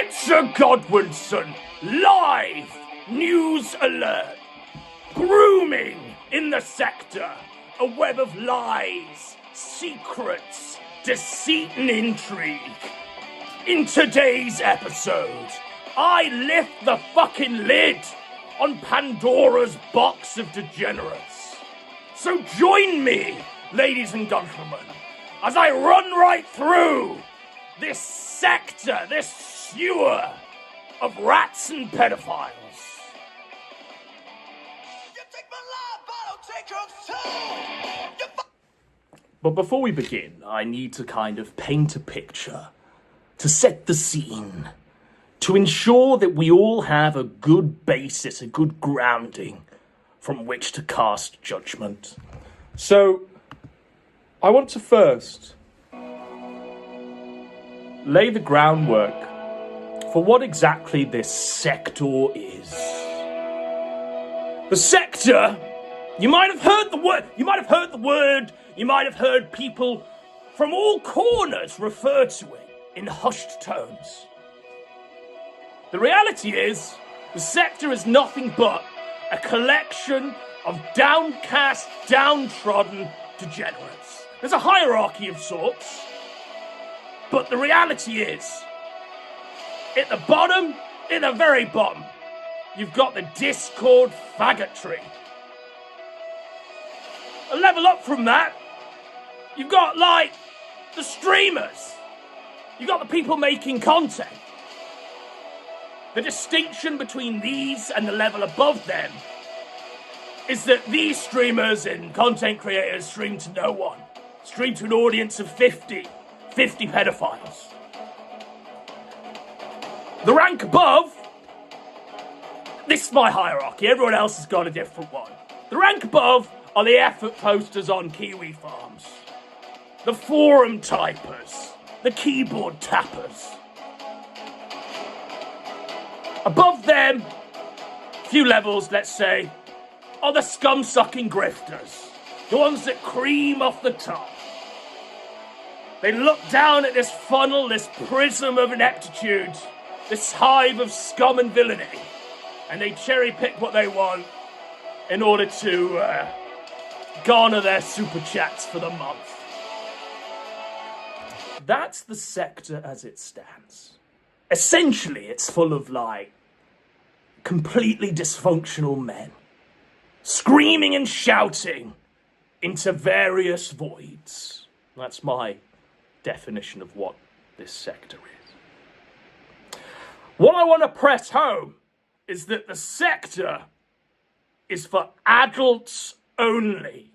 It's a Godwinson live news alert. Grooming in the sector. A web of lies, secrets, deceit and intrigue. In today's episode, I lift the fucking lid on Pandora's box of degenerates. So join me, ladies and gentlemen, as I run right through this sector, this sewer of rats and pedophiles. You take my life, I don't take your soul. But before we begin, I need to kind of paint a picture, to set the scene, to ensure that we all have a good basis, a good grounding from which to cast judgment. So, I want to first lay the groundwork for what exactly this sector is. The sector, you might have heard the word, you might have heard people from all corners refer to it in hushed tones. The reality is, the sector is nothing but a collection of downcast, downtrodden degenerates. There's a hierarchy of sorts, but the reality is, at the bottom, at the very bottom, you've got the Discord faggotry. A level up from that, you've got, like, the streamers. You've got the people making content. The distinction between these and the level above them is that these streamers and content creators stream to no one. Stream to an audience of 50 pedophiles. The rank above, this is my hierarchy, everyone else has got a different one. The rank above are the effort posters on Kiwi farms, the forum typers, the keyboard tappers. Above them, a few levels, let's say, are the scum-sucking grifters, the ones that cream off the top. They look down at this funnel, this prism of ineptitude, this hive of scum and villainy, and they cherry-pick what they want in order to garner their super chats for the month. That's the sector as it stands. Essentially, it's full of, like, completely dysfunctional men, screaming and shouting into various voids. That's my definition of what this sector is. What I want to press home is that the sector is for adults only.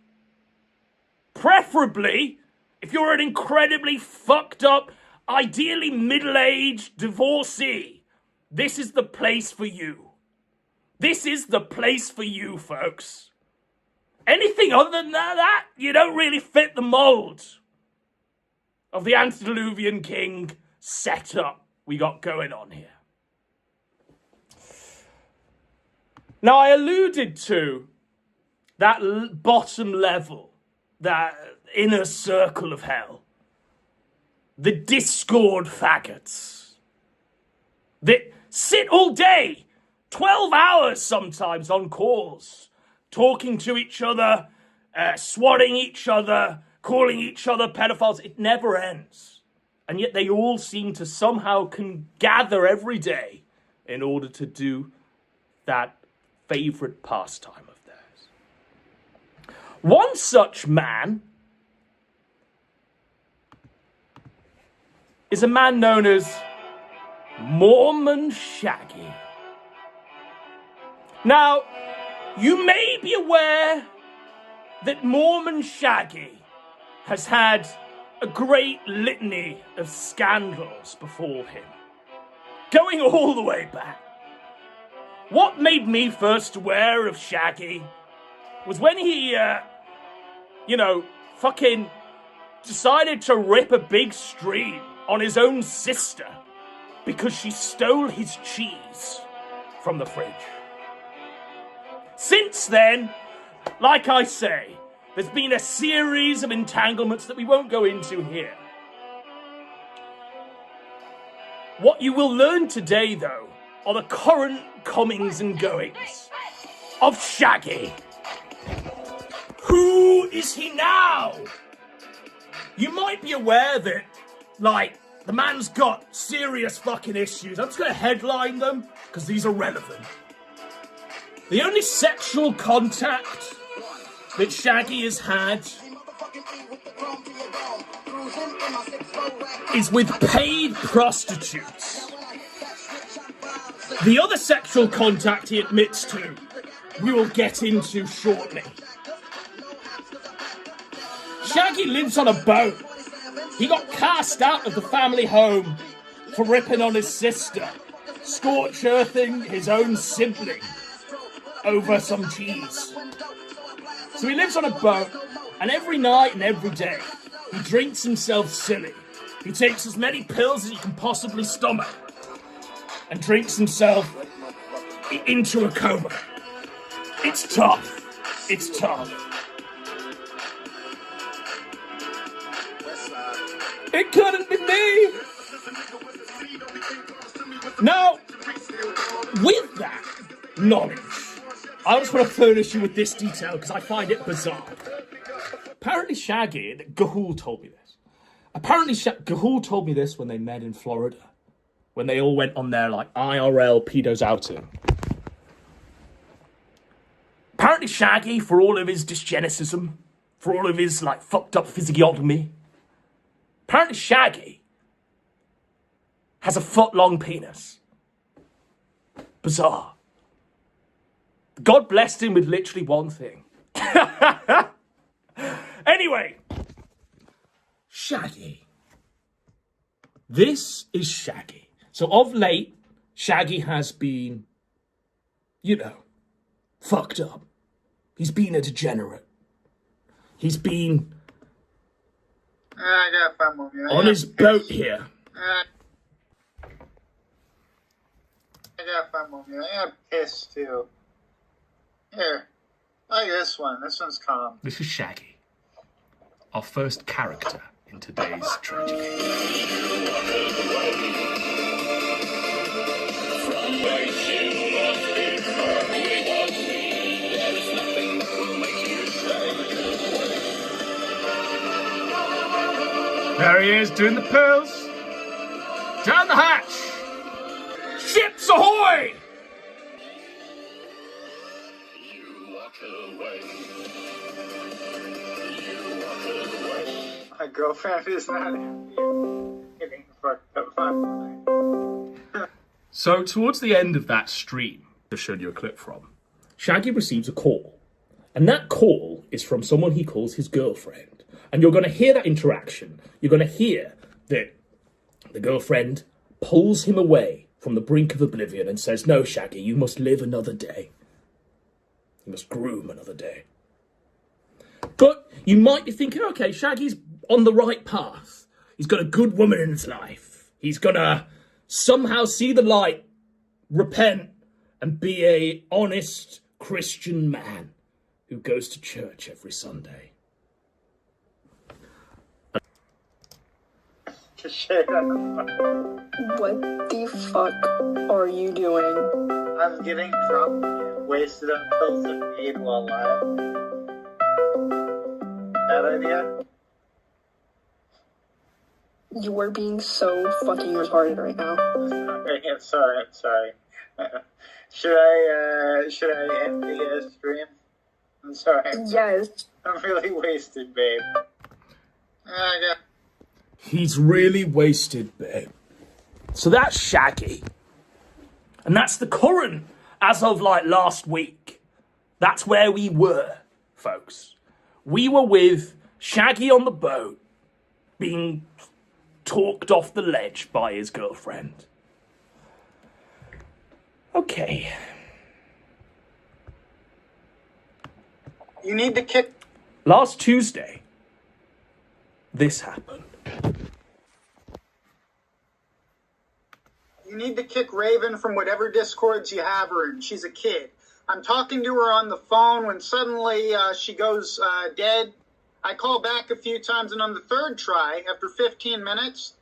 Preferably, if you're an incredibly fucked up, ideally middle-aged divorcee, this is the place for you. This is the place for you, folks. Anything other than that, you don't really fit the mold of the antediluvian king setup we got going on here. Now, I alluded to that bottom level, that inner circle of hell. The Discord faggots. That sit all day, 12 hours sometimes on calls, talking to each other, swatting each other, calling each other pedophiles. It never ends. And yet they all seem to somehow can gather every day in order to do that favorite pastime of theirs. One such man is a man known as Mormon Shaggy. Now, you may be aware that Mormon Shaggy has had a great litany of scandals before him, going all the way back. What made me first aware of Shaggy was when he, fucking decided to rip a big stream on his own sister because she stole his cheese from the fridge. Since then, like I say, there's been a series of entanglements that we won't go into here. What you will learn today, though, are the current comings and goings of Shaggy. Who is he now? You might be aware that, like, the man's got serious fucking issues. I'm just gonna headline them, because these are relevant. The only sexual contact that Shaggy has had is with paid prostitutes. The other sexual contact he admits to, we will get into shortly. Shaggy lives on a boat. He got cast out of the family home for ripping on his sister, scorch-earthing his own sibling over some cheese. So he lives on a boat, and every night and every day, he drinks himself silly. He takes as many pills as he can possibly stomach, and drinks himself into a coma. It's tough. It's tough. It couldn't be me! Now, with that knowledge, I just want to furnish you with this detail because I find it bizarre. Apparently Shaggy, Gahul told me this. Apparently Gahul told me this when they met in Florida. When they all went on their, like, IRL pedos outing. Apparently Shaggy, for all of his dysgenesis, for all of his, like, fucked up physiognomy, apparently Shaggy has a foot-long penis. Bizarre. God blessed him with literally one thing. Anyway, Shaggy. This is Shaggy. So of late, Shaggy has been, you know, fucked up. He's been a degenerate. He's been I got 5 more minutes. on his boat here. I got 5 more minutes. I got pissed too. Here, like this one. This one's calm. This is Shaggy, our first character in today's tragedy. There he is, doing the pills. Down the hatch. Ships ahoy! My girlfriend is not getting fucked up. So towards the end of that stream, I showed you a clip from, Shaggy receives a call. And that call is from someone he calls his girlfriend. And you're going to hear that interaction. You're going to hear that the girlfriend pulls him away from the brink of oblivion and says, "No, Shaggy, you must live another day. You must groom another day." But you might be thinking, okay, Shaggy's on the right path. He's got a good woman in his life. He's going to somehow see the light, repent, and be a honest Christian man who goes to church every Sunday. What the fuck are you doing? I'm getting drunk and wasted on pills and weed while live. Bad idea? You are being so fucking retarded right now. I'm sorry. Should I end the stream? I'm sorry. Yes. I'm really wasted, babe. He's really wasted, babe. So that's Shaggy. And that's the current, as of like last week. That's where we were, folks. We were with Shaggy on the boat, being talked off the ledge by his girlfriend. Okay. You need to kick. Last Tuesday, this happened. You need to kick Raven from whatever discords you have her in. She's a kid. I'm talking to her on the phone when suddenly she goes dead. I call back a few times, and on the third try, after 15 minutes,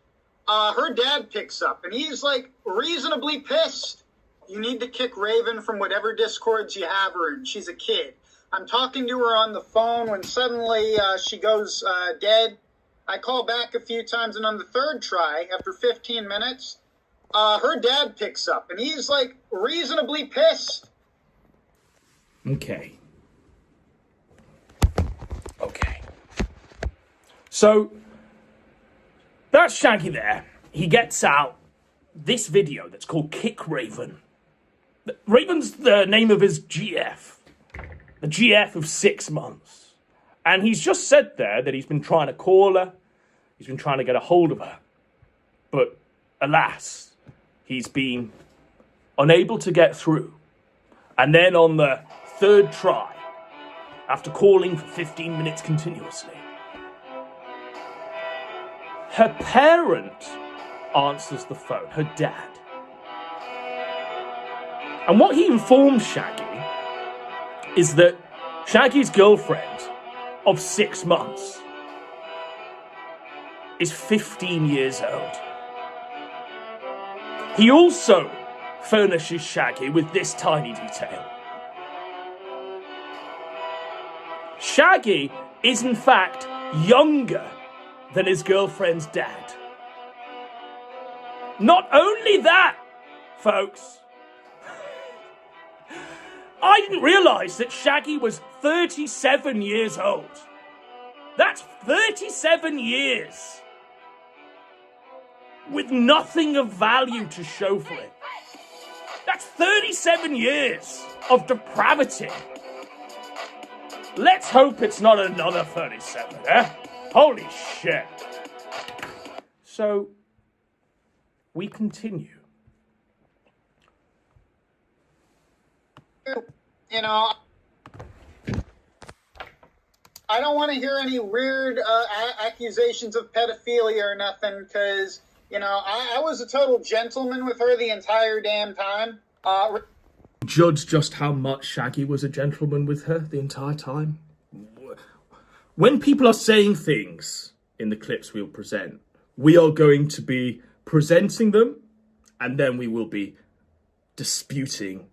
her dad picks up, and he's like reasonably pissed. You need to kick Raven from whatever discords you have her in. She's a kid. I'm talking to her on the phone when suddenly she goes dead. I call back a few times, and on the third try, after 15 minutes, her dad picks up, and he's like reasonably pissed. Okay. So, that's Shaggy there. He gets out this video that's called Kick Raven. Raven's the name of his GF. The GF of 6 months. And he's just said there that he's been trying to call her. He's been trying to get a hold of her. But, alas, he's been unable to get through. And then on the third try, after calling for 15 minutes continuously, her parent answers the phone, her dad. And what he informs Shaggy is that Shaggy's girlfriend of 6 months is 15 years old. He also furnishes Shaggy with this tiny detail. Shaggy is in fact younger than his girlfriend's dad. Not only that, folks, I didn't realise that Shaggy was 37 years old. That's 37 years with nothing of value to show for it. That's 37 years of depravity. Let's hope it's not another 37, eh? Holy shit. So, we continue. You know, I don't want to hear any weird accusations of pedophilia or nothing, because, you know, I was a total gentleman with her the entire damn time. Judge just how much Shaggy was a gentleman with her the entire time. When people are saying things in the clips we'll present, we are going to be presenting them, and then we will be disputing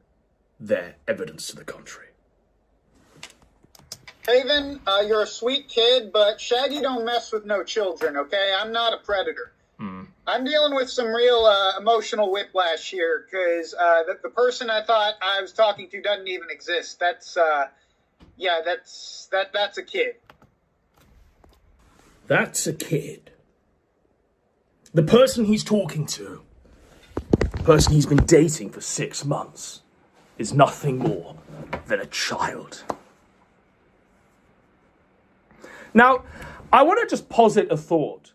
their evidence to the contrary. Raven, you're a sweet kid, but Shaggy don't mess with no children, okay? I'm not a predator. I'm dealing with some real emotional whiplash here, because the person I thought I was talking to doesn't even exist. That's a kid. That's a kid. The person he's talking to, the person he's been dating for 6 months, is nothing more than a child. Now, I want to just posit a thought.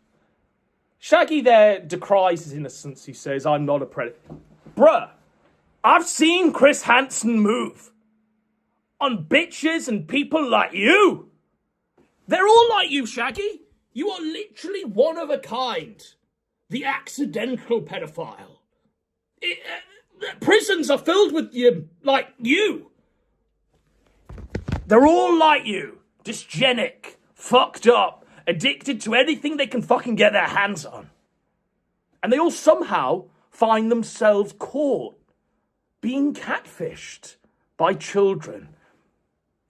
Shaggy there decries his innocence. He says, I'm not a predator. Bruh, I've seen Chris Hansen move on bitches and people like you. They're all like you, Shaggy. You are literally one of a kind. The accidental pedophile. Prisons are filled with you, like you. They're all like you. Dysgenic, fucked up, addicted to anything they can fucking get their hands on. And they all somehow find themselves caught being catfished by children.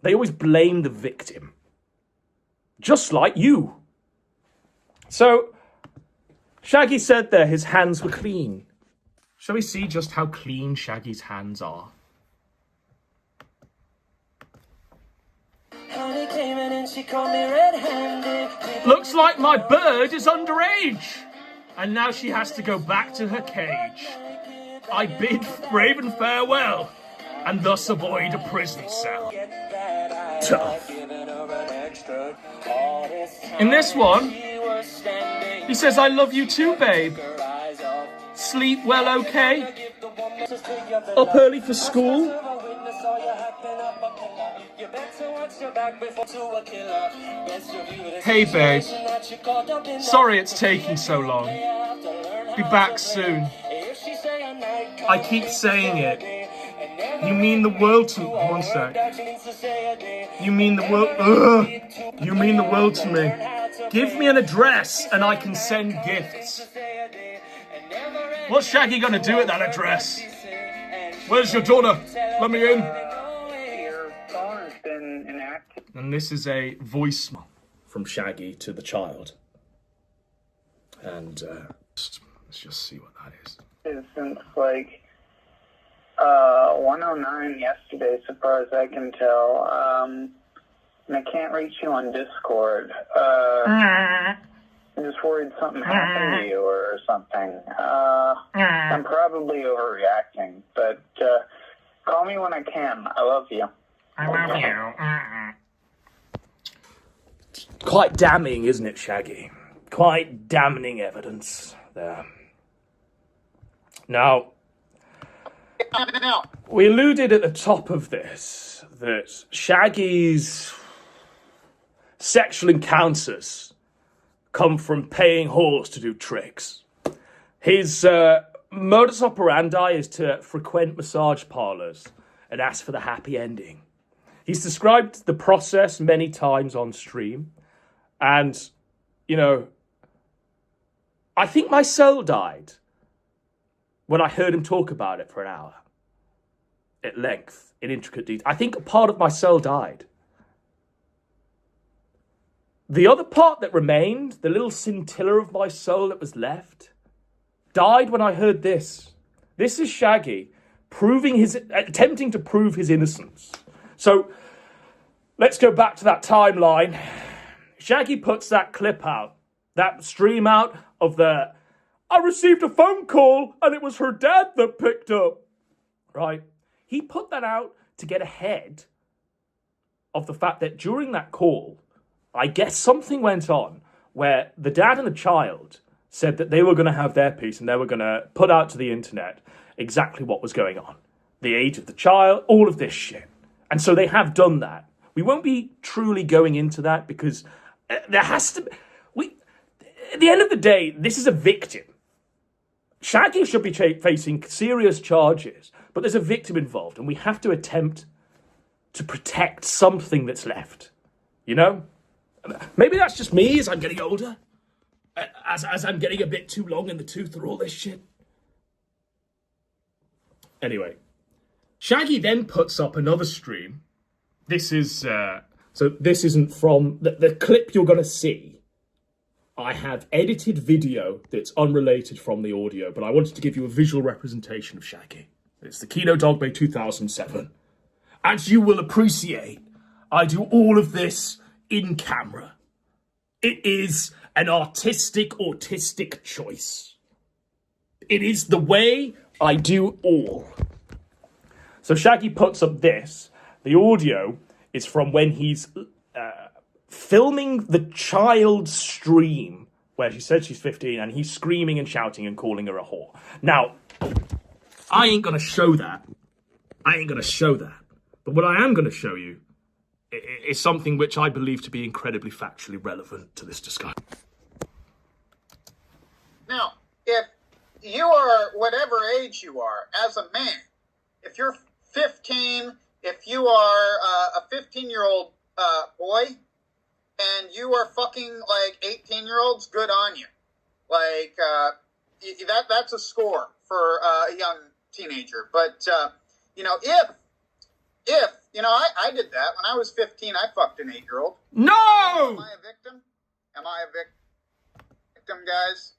They always blame the victim. Just like you. So, Shaggy said there his hands were clean. Shall we see just how clean Shaggy's hands are? Looks like my bird is underage. And now she has to go back to her cage. I bid Raven farewell, and thus avoid a prison cell. Tough. In this one, he says, I love you too, babe. Sleep well, okay? Up early for school? Hey, babe. Sorry it's taking so long. Be back soon. I keep saying it. You mean the world to me. One sec. You mean the world. You mean the world to me. Give me an address and I can send gifts. What's Shaggy gonna do at that address? Where's your daughter? Let me in. Your phone has been inactive. And this is a voicemail from Shaggy to the child. And let's just see what that is. Since like 109 yesterday, so far as I can tell. And I can't reach you on Discord. I'm just worried something happened to you or something. I'm probably overreacting, but call me when I can. I love you. I love you. Quite damning, isn't it, Shaggy? Quite damning evidence there. Now, we alluded at the top of this that Shaggy's sexual encounters come from paying whores to do tricks. His modus operandi is to frequent massage parlors and ask for the happy ending. He's described the process many times on stream, and, you know, I think my soul died when I heard him talk about it for an hour, at length, in intricate detail. I think a part of my soul died. The other part that remained, the little scintilla of my soul that was left, died when I heard this. This is Shaggy attempting to prove his innocence. So let's go back to that timeline. Shaggy puts that clip out, that stream out of I received a phone call and it was her dad that picked up. Right? He put that out to get ahead of the fact that during that call, I guess something went on where the dad and the child said that they were going to have their piece and they were going to put out to the internet exactly what was going on. The age of the child, all of this shit. And so they have done that. We won't be truly going into that because there has to be... At the end of the day, this is a victim. Shaggy should be facing serious charges, but there's a victim involved and we have to attempt to protect something that's left. You know? Maybe that's just me as I'm getting older. As I'm getting a bit too long in the tooth for all this shit. Anyway, Shaggy then puts up another stream. This is, so this isn't from, the clip you're going to see. I have edited video that's unrelated from the audio, but I wanted to give you a visual representation of Shaggy. It's the Kino Dogbe 2007. As you will appreciate, I do all of this in camera. It is an autistic choice. It is the way I do all. So Shaggy puts up this. The audio is from when he's filming the child stream where she said she's 15 and he's screaming and shouting and calling her a whore. Now, I ain't going to show that. But what I am going to show you is something which I believe to be incredibly factually relevant to this discussion. Now, if you are whatever age you are, as a man, if you're 15, if you are a 15-year-old boy, and you are fucking like 18-year-olds, good on you. Like, that's a score for a young teenager. But, you know, if, you know, I did that. When I was 15, I fucked an 8-year-old. No! Am I a victim? Am I a victim, guys?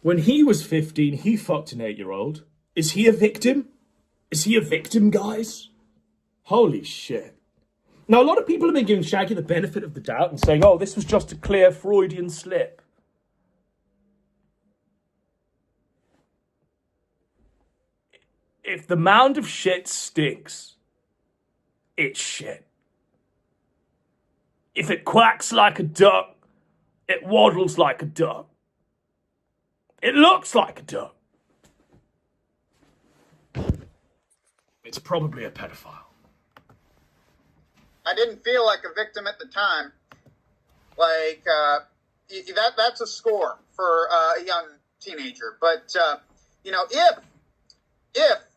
When he was 15, he fucked an 8-year-old. Is he a victim? Is he a victim, guys? Holy shit. Now, a lot of people have been giving Shaggy the benefit of the doubt and saying, oh, this was just a clear Freudian slip. If the mound of shit stinks, it's shit. If it quacks like a duck, it waddles like a duck. It looks like a duck. It's probably a pedophile. I didn't feel like a victim at the time. Like, that's a score for a young teenager. But, you know, if,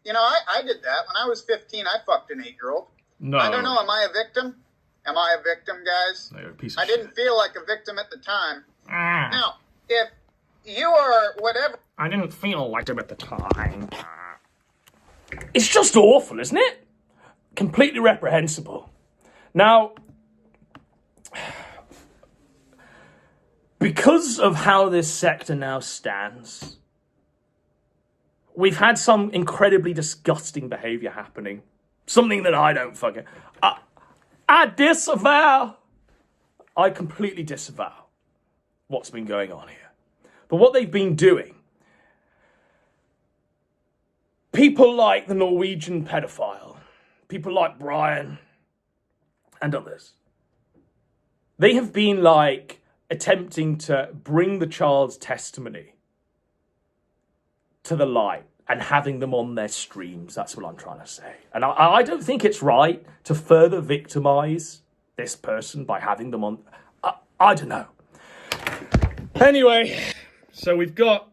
you know, I did that. When I was 15, I fucked an 8-year-old. No. I don't know, am I a victim? Am I a victim, guys? No, you're a piece of I shit. didn't feel like a victim at the time. Now, if you are whatever... I didn't feel like it at the time. It's just awful, isn't it? Completely reprehensible. Now, because of how this sector now stands, we've had some incredibly disgusting behavior happening. Something that I don't fucking... I disavow. I completely disavow what's been going on here. But what they've been doing, people like the Norwegian pedophile, people like Brian and others, they have been like attempting to bring the child's testimony to the light and having them on their streams. That's what I'm trying to say. And I don't think it's right to further victimize this person by having them on. I don't know. Anyway, so we've got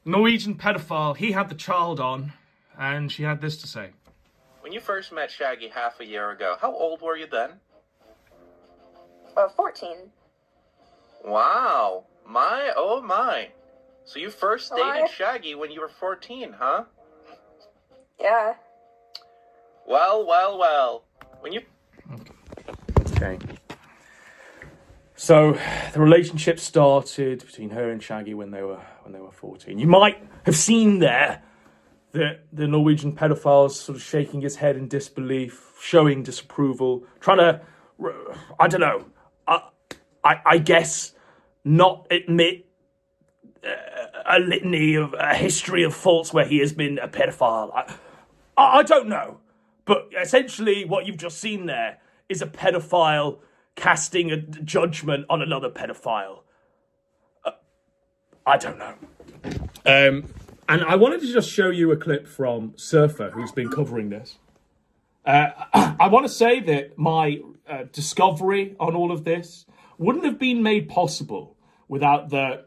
Norwegian pedophile. He had the child on, and she had this to say. When you first met Shaggy half a year ago, how old were you then? 14. Wow. My, oh my. So you first dated Why? Shaggy when you were 14, huh? Yeah. Well. When you... Okay. So the relationship started between her and Shaggy when they were 14. You might have seen there that the Norwegian pedophile's sort of shaking his head in disbelief, showing disapproval, trying to, I don't know, I guess not admit a litany of a history of faults where he has been a pedophile. I don't know, but essentially what you've just seen there is a pedophile casting a judgment on another pedophile. I don't know. And I wanted to just show you a clip from Surfer, who's been covering this. I want to say that my discovery on all of this wouldn't have been made possible without the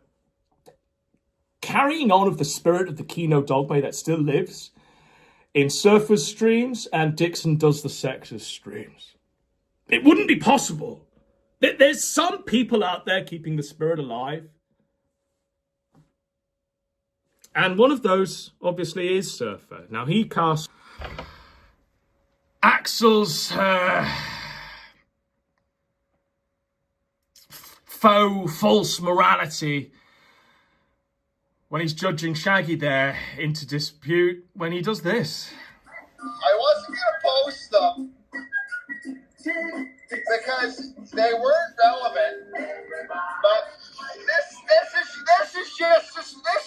carrying on of the spirit of the Kino Dogma that still lives in Surfer's streams and Dixon Does the Sex's streams. It wouldn't be possible. There's some people out there keeping the spirit alive. And one of those, obviously, is Surfer. Now, he cast Axel's false morality when he's judging Shaggy there into dispute when he does this. I wasn't going to post them because they weren't relevant, but this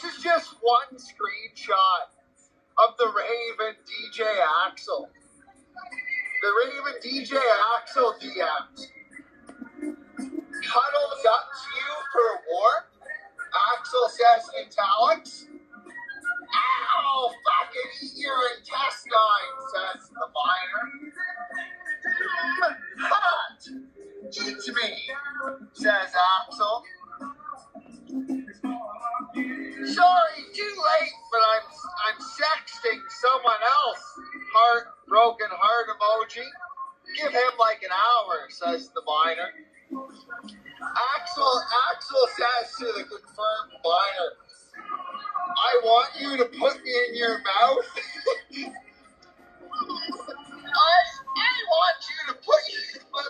is just one screenshot of the Raven DJ Axel. The Raven DJ Axel DMs. Cuddle guts you for warmth. Axel says italics. Ow! Fucking eat your intestines, says the miner. Hot! Eat me, says Axel. Sorry, too late, but I'm sexting someone else. Broken heart emoji. Give him like an hour, says the miner. Axel says to the confirmed miner, I want you to put me in your mouth. I want you to put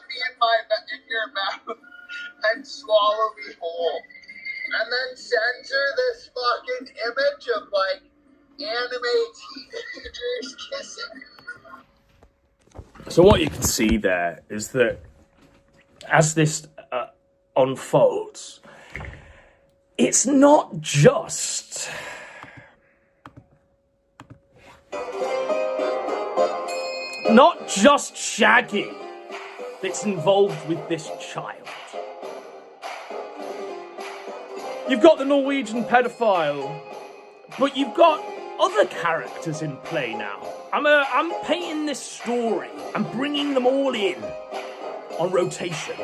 me in your mouth and swallow me whole. And then censor this fucking image of like anime teenagers kissing. So what you can see there is that as this unfolds, it's not just Shaggy that's involved with this child. You've got the Norwegian pedophile, but you've got other characters in play now. I'm painting this story. I'm bringing them all in on rotation.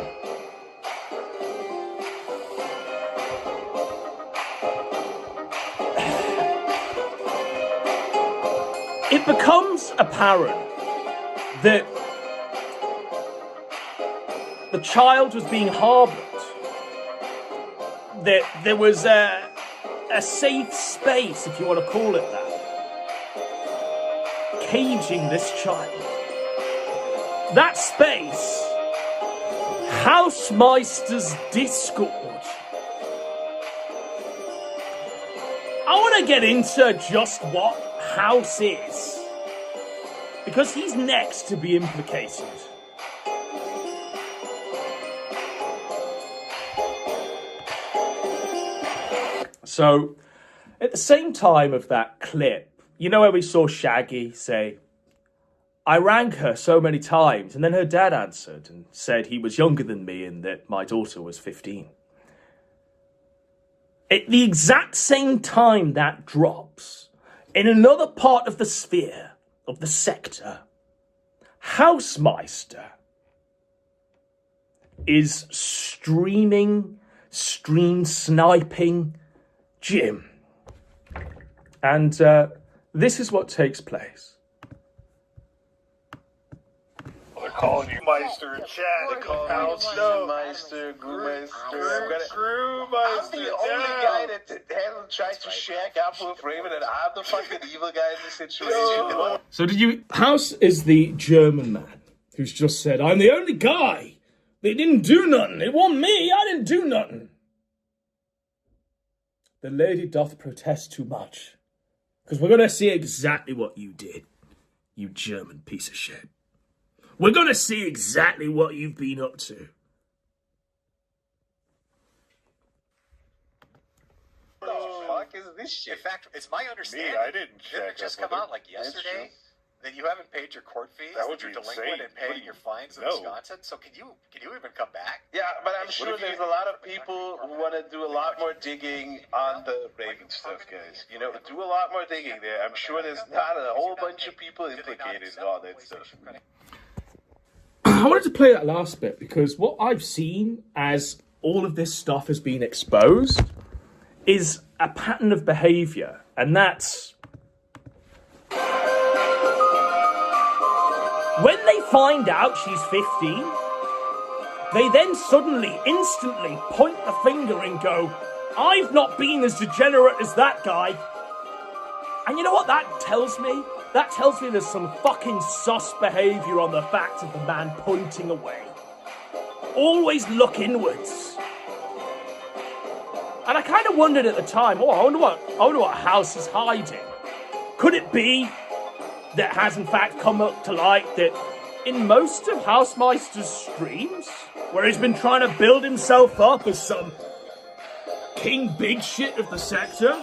It becomes apparent that the child was being harboured. That there was a safe space, if you want to call it that, caging this child. That space, Housemeister's Discord. I want to get into just what House is, because he's next to be implicated. So, at the same time of that clip, you know where we saw Shaggy say, I rang her so many times, and then her dad answered and said he was younger than me and that my daughter was 15. At the exact same time that drops, in another part of the sphere, of the sector, Housemeister is stream sniping Jim. And this is what takes place. They're calling you Meister in chat. They're calling you Meister, Grewmeister. Grewmeister. I'm the only guy that tries to shag up with Raven, and I'm the fucking evil guy in this situation. So House is the German man who's just said, I'm the only guy. They didn't do nothing. It wasn't me. I didn't do nothing. The lady doth protest too much. Because we're going to see exactly what you did, you German piece of shit. We're going to see exactly what you've been up to. What the fuck is this shit? In fact, it's my understanding. I didn't Didn't check it just up come with out her. like That's yesterday true. that you haven't paid your court fees? That would you're be delinquent insane. in paying But your fines in no. Wisconsin. So can you even come back? Yeah, but I'm What sure if you- there's a lot of people who want to do a lot more digging on the Raven stuff, guys. You know, do a lot more digging there. I'm sure there's not a whole bunch of people implicated in all that stuff. I wanted to play that last bit because what I've seen as all of this stuff has been exposed is a pattern of behaviour, and that's when they find out she's 15, they then suddenly, instantly point the finger and go, I've not been as degenerate as that guy. And you know what that tells me? That tells me there's some fucking sus behaviour on the fact of the man pointing away. Always look inwards. And I kind of wondered at the time, I wonder what House is hiding. Could it be that has in fact come up to light that in most of Housemeister's streams, where he's been trying to build himself up as some king big shit of the sector,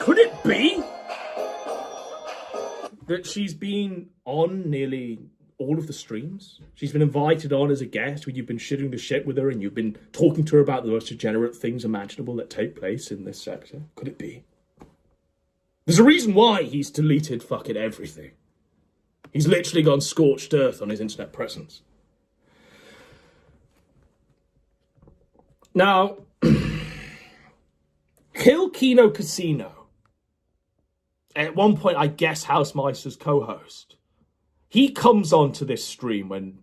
could it be that she's been on nearly all of the streams? She's been invited on as a guest where you've been shitting the shit with her and you've been talking to her about the most degenerate things imaginable that take place in this sector. Could it be? There's a reason why he's deleted fucking everything. He's literally gone scorched earth on his internet presence. Now, Kill Kino Casino, at one point, I guess Housemeister's co-host, he comes onto this stream when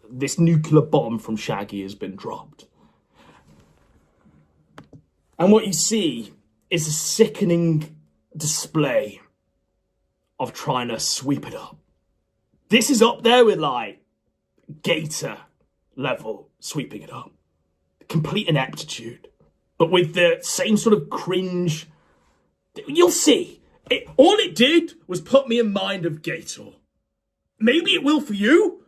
this nuclear bomb from Shaggy has been dropped. And what you see is a sickening display of trying to sweep it up. This is up there with, like, Gator level sweeping it up. Complete ineptitude. But with the same sort of cringe. You'll see. All it did was put me in mind of Gator. Maybe it will for you.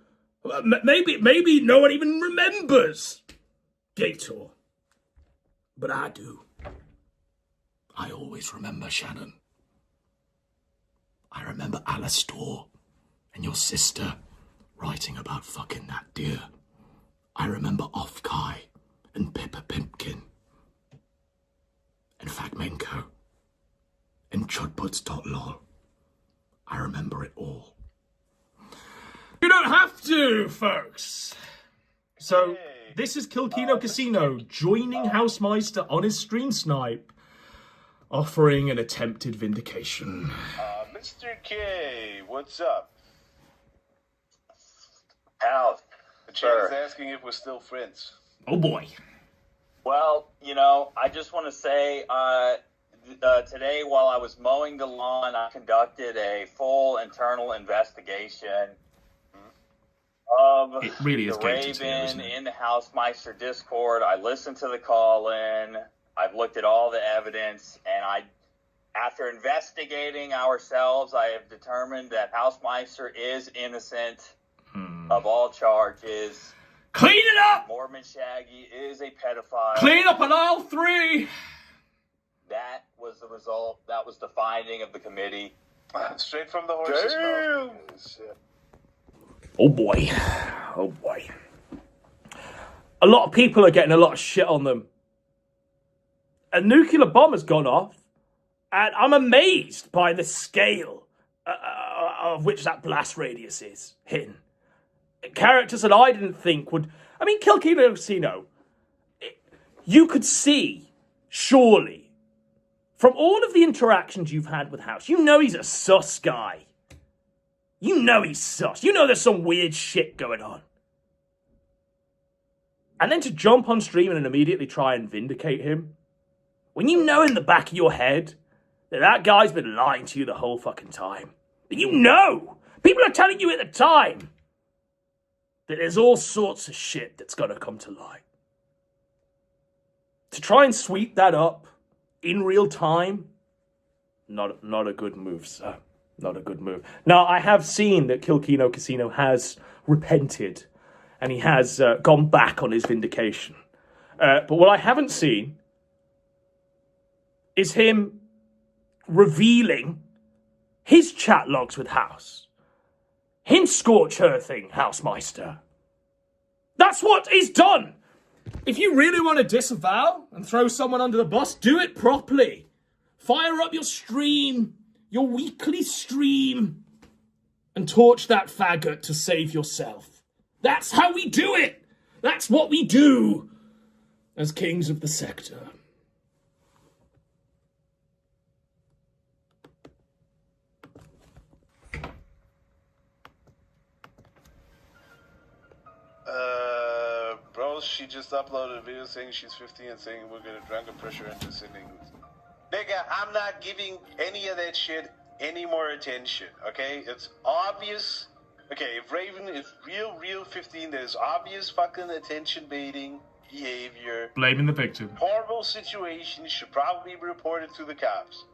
Maybe no one even remembers Gator. But I do. I always remember, Shannon. I remember Alastor and your sister writing about fucking that deer. I remember Offkai and Pippa Pimpkin and Fagmenko and Chudbuds.lol. I remember it all. You don't have to, folks. So, this is Kilkino Casino joining Housemeister on his stream snipe, offering an attempted vindication. Mr. K, what's up? Al, Chad is asking if we're still friends. Oh boy. Well, I just want to say today while I was mowing the lawn, I conducted a full internal investigation of It really is the gated here, Raven isn't it? in the Housemeister Discord. I listened to the call-in. I've looked at all the evidence, and after investigating ourselves, I have determined that Housemeister is innocent of all charges. Clean it up! Mormon Shaggy is a pedophile. Clean up on aisle 3! That was the result. That was the finding of the committee. Straight from the horse's mouth. Oh boy. Oh boy. A lot of people are getting a lot of shit on them. A nuclear bomb has gone off, and I'm amazed by the scale of which that blast radius is hitting. Characters that I didn't think would... I mean, Kilkino Casino, you could see, surely, from all of the interactions you've had with House, you know he's a sus guy. You know he's sus. You know there's some weird shit going on. And then to jump on stream and immediately try and vindicate him, when you know in the back of your head that guy's been lying to you the whole fucking time. You know! People are telling you at the time that there's all sorts of shit that's gonna come to light. To try and sweep that up in real time, not a good move, sir. Not a good move. Now, I have seen that Kilkino Casino has repented, and he has gone back on his vindication. But what I haven't seen is him revealing his chat logs with House. Him scorch her thing, Housemeister. That's what is done. If you really want to disavow and throw someone under the bus, do it properly. Fire up your stream, your weekly stream, and torch that faggot to save yourself. That's how we do it. That's what we do as kings of the sector. Bro, she just uploaded a video saying she's 15 and saying we're gonna drunk and pressure into sending. Nigga, I'm not giving any of that shit any more attention, okay? It's obvious. Okay, if Raven is real 15, there's obvious fucking attention baiting behavior. Blaming the victim. Horrible situation, should probably be reported to the cops.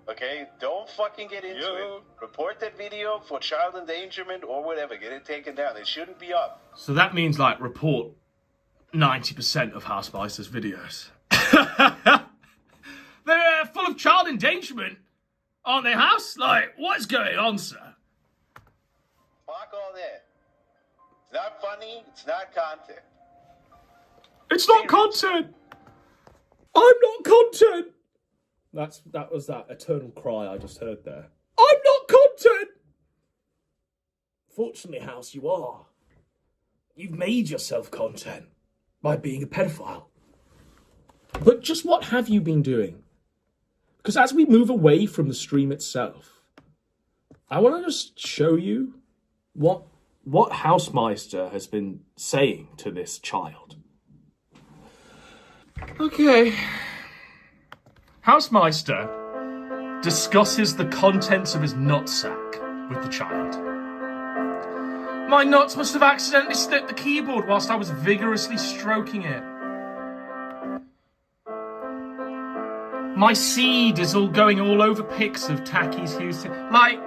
Okay, don't fucking get into it. Report that video for child endangerment or whatever. Get it taken down. It shouldn't be up. So that means, like, report 90% of Housemeister's videos. They're full of child endangerment, aren't they, House? Like, what's going on, sir? Fuck all that. It's not funny. It's not content. It's not content. I'm not content. That was that eternal cry I just heard there. I'm not content. Fortunately, House, you are. You've made yourself content by being a pedophile. But just what have you been doing? Because as we move away from the stream itself, I want to just show you what Housemeister has been saying to this child. Okay. Housemeister discusses the contents of his nutsack with the child. My nuts must have accidentally slipped the keyboard whilst I was vigorously stroking it. My seed is all going all over pics of Tacky's Houston. Like,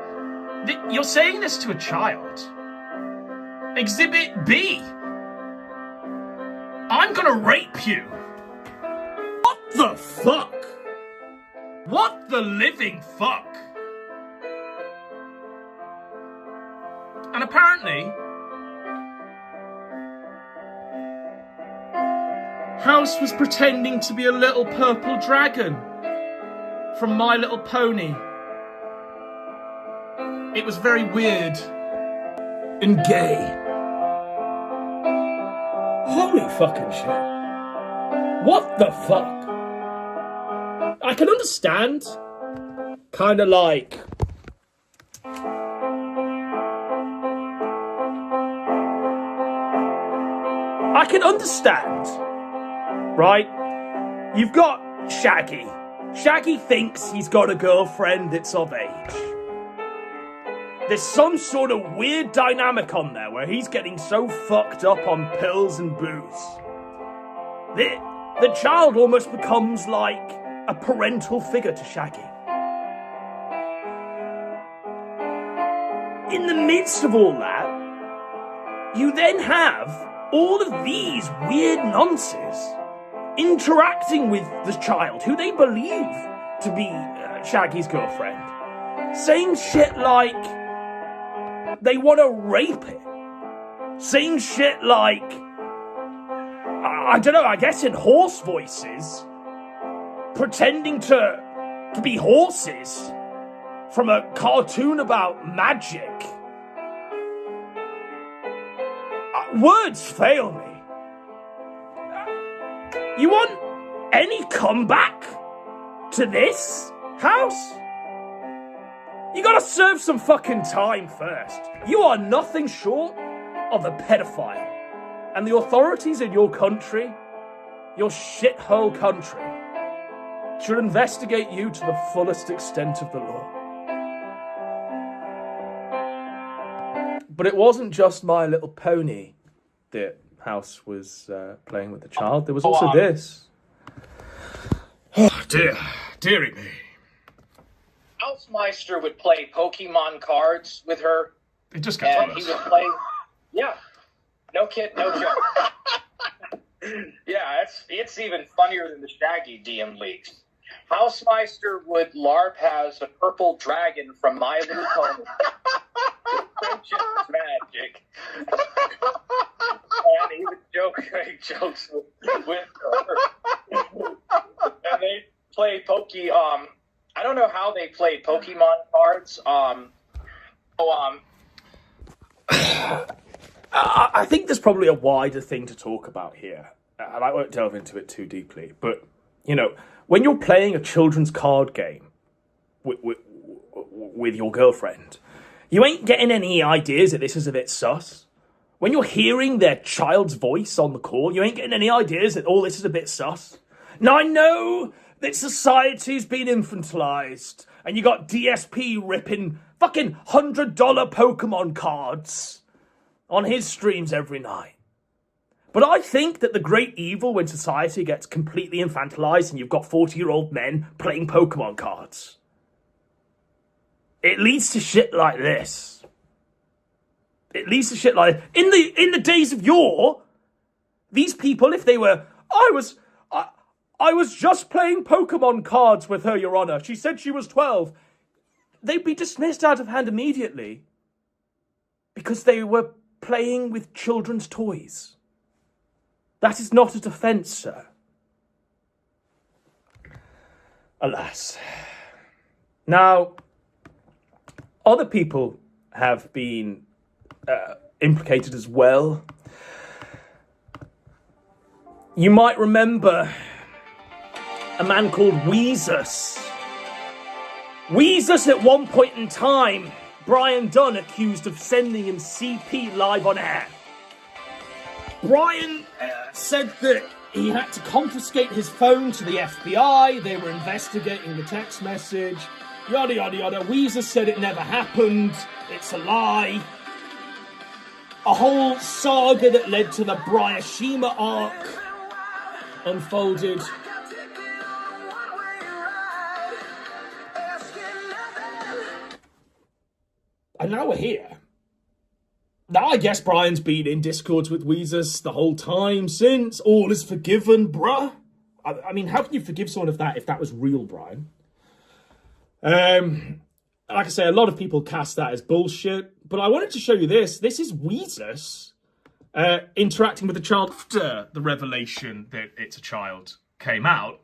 you're saying this to a child. Exhibit B. I'm gonna rape you. What the fuck? What the living fuck? And apparently, House was pretending to be a little purple dragon from My Little Pony. It was very weird and gay. Holy fucking shit. What the fuck? I can understand, kind of like, can understand, right? You've got Shaggy. Shaggy thinks he's got a girlfriend that's of age. There's some sort of weird dynamic on there where he's getting so fucked up on pills and booze. The child almost becomes like a parental figure to Shaggy. In the midst of all that, you then have all of these weird nonces interacting with the child, who they believe to be Shaggy's girlfriend, saying shit like they want to rape it, saying shit like, I don't know, I guess in horse voices, pretending to be horses from a cartoon about magic. Words fail me. You want any comeback to this house? You gotta serve some fucking time first. You are nothing short of a pedophile. And the authorities in your country, your shithole country, should investigate you to the fullest extent of the law. But it wasn't just My Little Pony that House was playing with the child. There was also this. Oh, dearie me. Hausmeister would play Pokemon cards with her. It just gets and worse. He would play. Yeah, no kid, no joke. Yeah, it's even funnier than the Shaggy DM leaks. Hausmeister would LARP as a purple dragon from My Little Pony. Friendship is magic. And he would make jokes with her. And they play I don't know how they played Pokemon cards. I think there's probably a wider thing to talk about here, and I won't delve into it too deeply. But you know, when you're playing a children's card game with your girlfriend, you ain't getting any ideas that this is a bit sus. When you're hearing their child's voice on the call, you ain't getting any ideas that all this is a bit sus. Now, I know that society's been infantilized, and you got DSP ripping fucking $100 Pokemon cards on his streams every night. But I think that the great evil when society gets completely infantilized and you've got 40-year-old men playing Pokemon cards, it leads to shit like this. It leads to shit like in the days of yore, these people, if they were, I was just playing Pokemon cards with her, Your Honor. She said she was 12. They'd be dismissed out of hand immediately because they were playing with children's toys. That is not a defence, sir. Alas. Now, other people have been implicated as well. You might remember a man called Weezus. Weezus, at one point in time, Brian Dunn accused of sending him CP live on air. Brian said that he had to confiscate his phone to the FBI. They were investigating the text message. Yada, yada, yada. Weezus said it never happened. It's a lie. A whole saga that led to the Briashima arc unfolded. And now we're here. Now I guess Brian's been in Discords with Weezus the whole time since. All is forgiven, bruh. I mean, how can you forgive someone if that was real, Brian? Like I say, a lot of people cast that as bullshit. But I wanted to show you this. This is Weezus interacting with the child after the revelation that it's a child came out.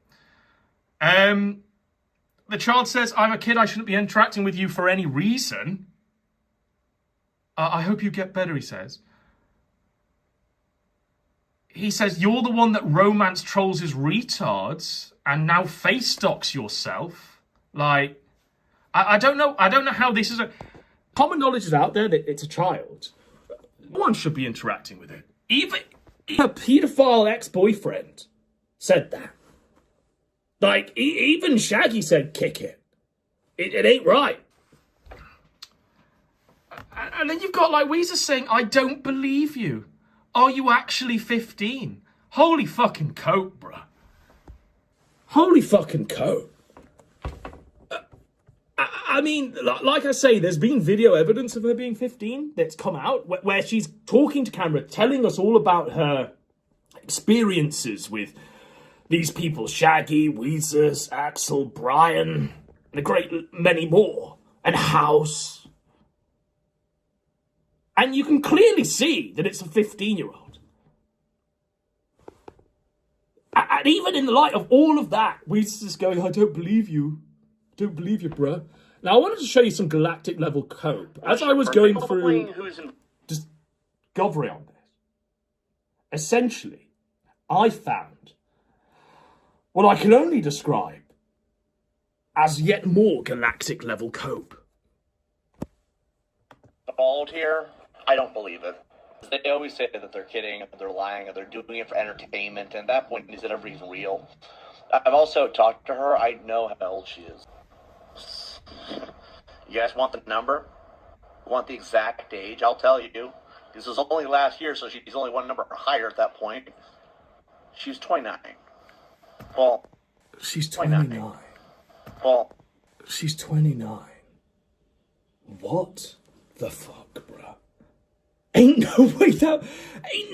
The child says, "I'm a kid, I shouldn't be interacting with you for any reason. I hope you get better," he says. He says, "You're the one that romance trolls his retards and now face stocks yourself." Like, I don't know how this is a... Common knowledge is out there that it's a child. No one should be interacting with it. Her paedophile ex-boyfriend said that. Like, even Shaggy said, kick it. It ain't right. And then you've got, like, Weezer saying, I don't believe you. Are you actually 15? Holy fucking coke, bruh. Holy fucking coke. I mean, like I say, there's been video evidence of her being 15 that's come out where she's talking to camera, telling us all about her experiences with these people, Shaggy, Weezer, Axel, Brian, and a great many more, and House. And you can clearly see that it's a 15-year-old. And even in the light of all of that, Weezer's going, I don't believe you. Don't believe you, bruh. Now, I wanted to show you some galactic level cope. As I was going through discovery on this, essentially, I found what I can only describe as yet more galactic level cope. Bald here, I don't believe it. They always say that they're kidding, they're lying, they're doing it for entertainment, and at that point, is it ever even real? I've also talked to her, I know how old she is. You guys want the number? Want the exact age? I'll tell you. This was only last year, so she's only one number higher at that point. She was 29. Well, she's 29. Well, she's 29. What the fuck, bro? Ain't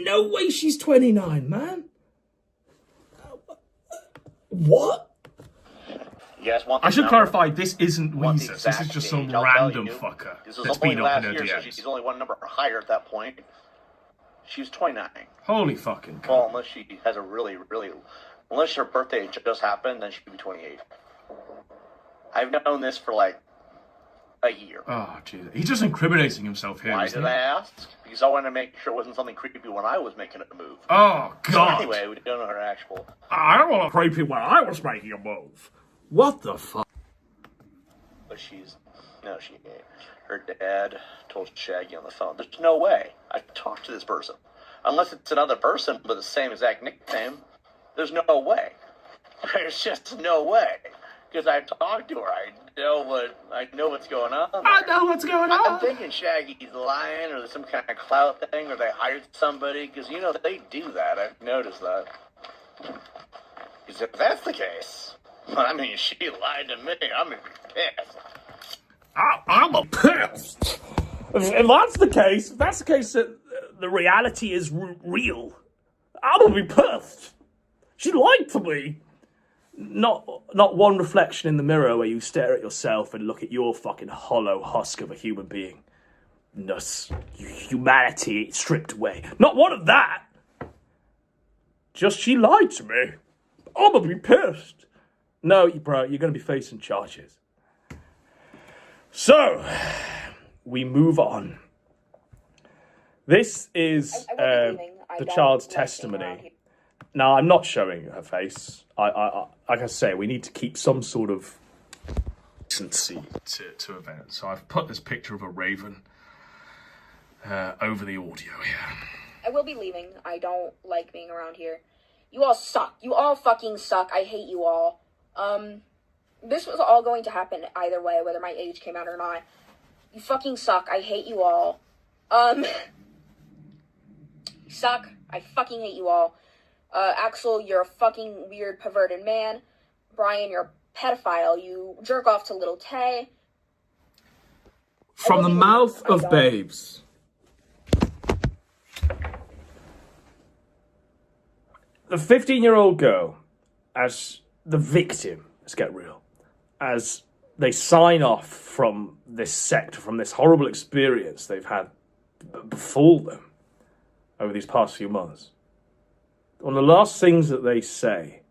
no way she's 29, man. What? You guys want I should number? clarify, this isn't Weezer. This is just some random fucker that's been up in her DMs. So she's only one number higher at that point. She was 29. Holy fucking God. Well, unless she has a unless her birthday just happened, then she'd be 28. I've known this for like a year. Oh, Jesus. He's just incriminating himself here. Why did I ask? Because I wanted to make sure it wasn't something creepy when I was making a move. Oh, God. So anyway, we don't know her actual. I don't want to creepy when I was making a move. What the fuck? But her dad told Shaggy on the phone, there's no way I talked to this person. Unless it's another person with the same exact nickname, there's no way. There's just no way. Because I've talked to her. I know what's going on there. I know what's going on. I'm thinking Shaggy's lying, or there's some kind of clout thing, or they hired somebody. Because, they do that. I've noticed that. Because if that's the case, I mean, she lied to me. I'm going to be pissed. I'm a pissed. If that's the case that the reality is real, I'm going to be pissed. She lied to me. Not one reflection in the mirror where you stare at yourself and look at your fucking hollow husk of a human being. Humanity stripped away. Not one of that. Just she lied to me. I'm gonna be pissed. No, bro, you're gonna be facing charges. So, we move on. This is the child's testimony. Now, I'm not showing her face. Like I say, we need to keep some sort of decency to events. So I've put this picture of a raven over the audio here. I will be leaving. I don't like being around here. You all suck. You all fucking suck. I hate you all. This was all going to happen either way, whether my age came out or not. You fucking suck. I hate you all. You suck. I fucking hate you all. Axel, you're a fucking weird, perverted man. Brian, you're a pedophile. You jerk off to little Tay. From the mouth of babes. The 15-year-old girl, as the victim, let's get real, as they sign off from this sector, from this horrible experience they've had befall them over these past few months. One of the last things that they say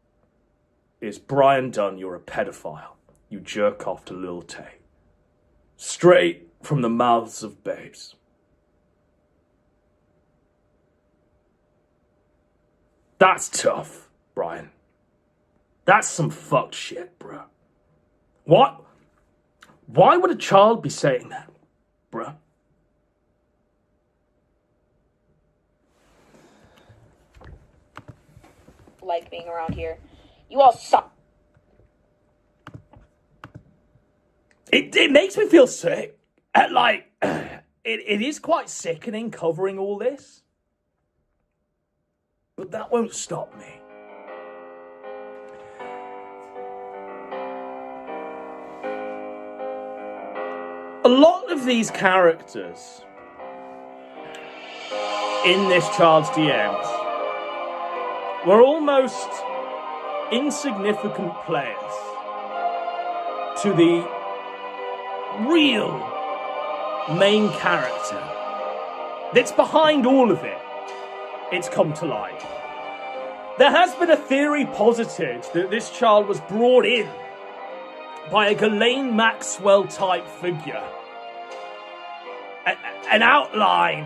is, Brian Dunn, you're a pedophile. You jerk off to Lil Tay. Straight from the mouths of babes. That's tough, Brian. That's some fucked shit, bro. What? Why would a child be saying that, bro? like being around here. You all suck. It makes me feel sick. Like, it is quite sickening covering all this. But that won't stop me. A lot of these characters in this child's DMs were almost insignificant players to the real main character that's behind all of it. It's come to light. There has been a theory posited that this child was brought in by a Ghislaine Maxwell type figure. An outline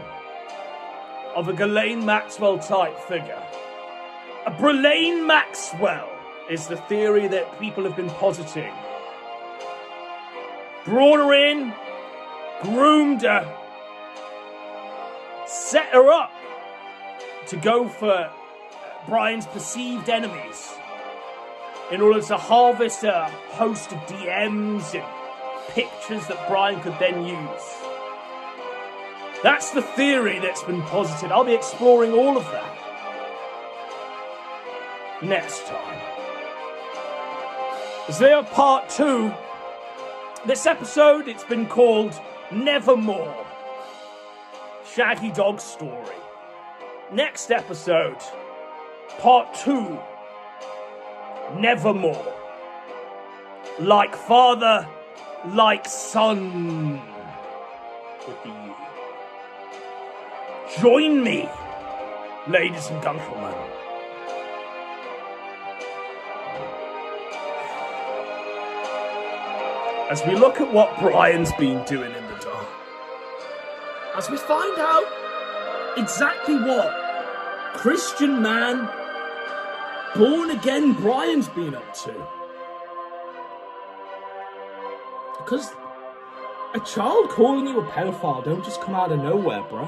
of a Ghislaine Maxwell type figure. A Brelaine Maxwell is the theory that people have been positing. Brought her in, groomed her, set her up to go for Brian's perceived enemies in order to harvest a host of DMs and pictures that Brian could then use. That's the theory that's been posited. I'll be exploring all of that next time. As they are part 2, this episode, it's been called Nevermore. Shaggy Dog Story. Next episode, part 2, Nevermore. Like father, like son. With the U. Join me, ladies and gentlemen. As we look at what Brian's been doing in the dark. As we find out exactly what Christian man, born again Brian's been up to. Because a child calling you a pedophile don't just come out of nowhere, bro.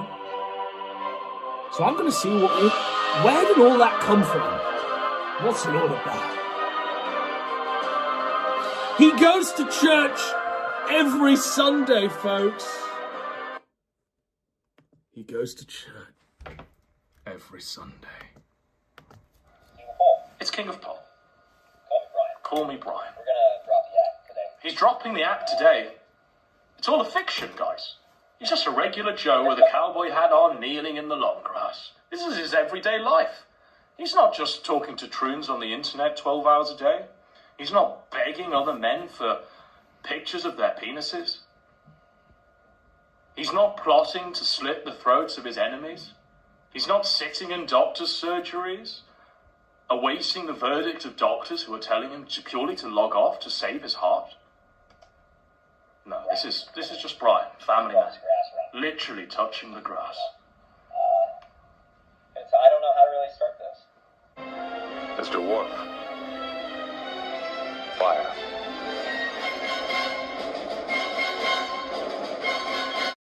So I'm gonna see where did all that come from? What's it all about? He goes to church every Sunday, folks. He goes to church every Sunday. It's King of Pop. Call me Brian. Call me Brian. We're gonna drop the act today. He's dropping the act today. It's all a fiction, guys. He's just a regular Joe with a cowboy hat on, kneeling in the long grass. This is his everyday life. He's not just talking to troons on the internet 12 hours a day. He's not begging other men for pictures of their penises. He's not plotting to slit the throats of his enemies. He's not sitting in doctor's surgeries, awaiting the verdict of doctors who are telling him purely to log off to save his heart. No, this is just Brian, family man, literally touching the grass. I don't know how to really start this. Mr. Wolf. Fire.